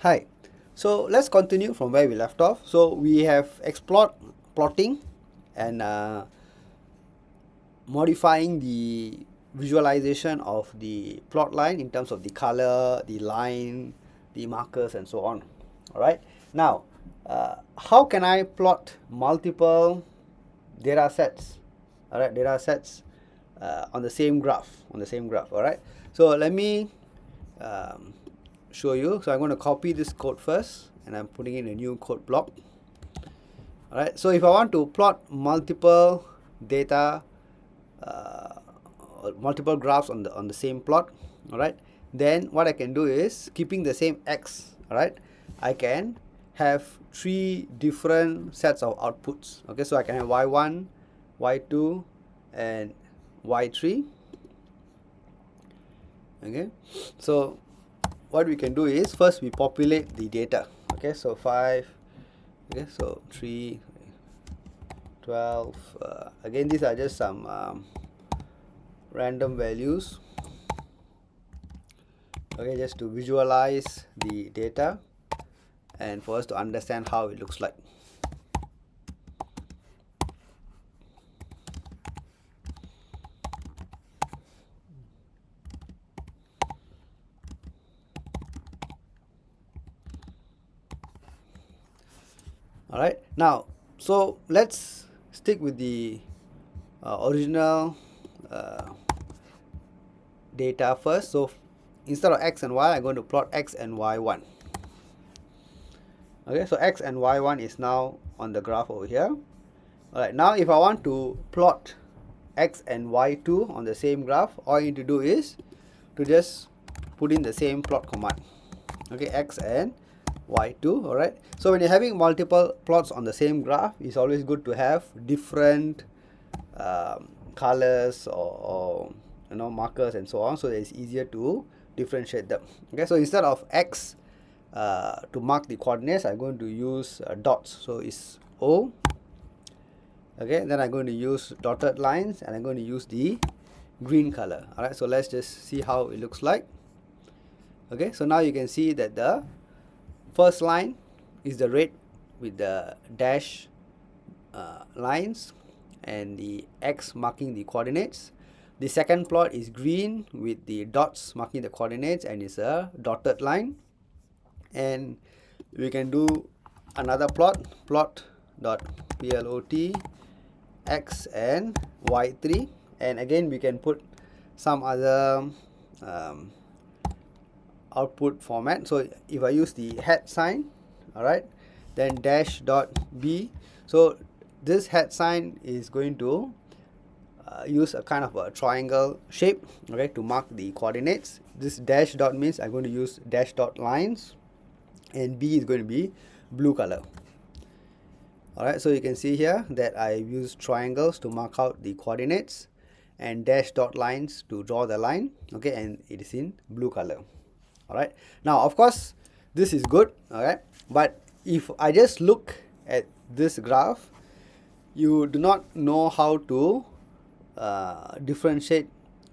Hi, so let's continue from where we left off. So we have explored plotting and modifying the visualization of the plot line in terms of the color, the line, the markers and so on. Alright, now how can I plot multiple data sets, alright, on the same graph, alright. So let me show you. So I'm going to copy this code first and I'm putting in a new code block. Alright, so if I want to plot multiple data multiple graphs on the same plot, alright, then what I can do is, keeping the same x, alright, I can have three different sets of outputs. Okay, so I can have y1, y2 and y3. Okay, so what we can do is, first we populate the data. Okay, so 5, okay, so 3, 12, again these are just some random values, okay, just to visualize the data and for us to understand how it looks like. Alright, now so let's stick with the original data first. So instead of x and y, I'm going to plot x and y1. Okay, so x and y1 is now on the graph over here. Alright, now if I want to plot x and y2 on the same graph, all you need to do is to just put in the same plot command. Okay, x and y2. Alright, so when you're having multiple plots on the same graph, it's always good to have different colors or markers and so on, so that it's easier to differentiate them. Okay, so instead of x to mark the coordinates, I'm going to use dots. So it's O. Okay, then I'm going to use dotted lines and I'm going to use the green color. Alright, so let's just see how it looks like. Okay, so now you can see that the first line is the red with the dash lines and the x marking the coordinates. The second plot is green with the dots marking the coordinates and it's a dotted line. And we can do another plot dot plot x and y3, and again we can put some other output format. So if I use the hat sign, alright, then dash dot b, so this hat sign is going to use a kind of a triangle shape, okay, to mark the coordinates. This dash dot means I'm going to use dash dot lines, and b is going to be blue color. Alright, so you can see here that I use triangles to mark out the coordinates and dash dot lines to draw the line, okay, and it is in blue color. Alright, now of course this is good, alright, but if I just look at this graph, you do not know how to differentiate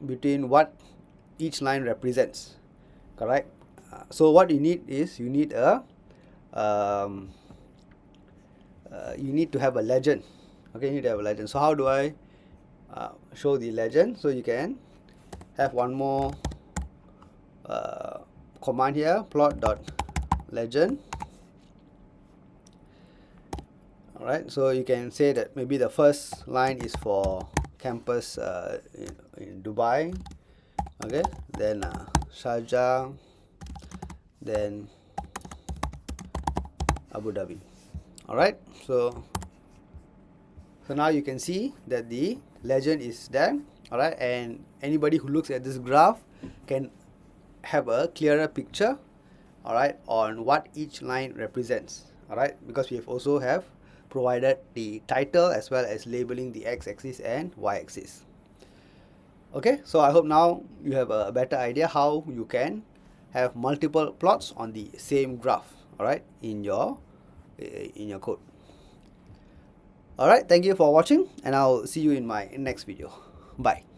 between what each line represents, correct? So what you need is, you need a you need to have a legend. Okay, you need to have a legend. So how do I show the legend? So you can have one more command here, plot dot legend. Alright, so you can say that maybe the first line is for campus in Dubai, okay, then Sharjah, then Abu Dhabi. Alright, so now you can see that the legend is there. Alright, and anybody who looks at this graph can have a clearer picture, alright, on what each line represents. Alright, because we have also have provided the title as well as labeling the x-axis and y-axis. Okay, so I hope now you have a better idea how you can have multiple plots on the same graph, alright, in your code. Alright, thank you for watching and I'll see you in my next video. Bye.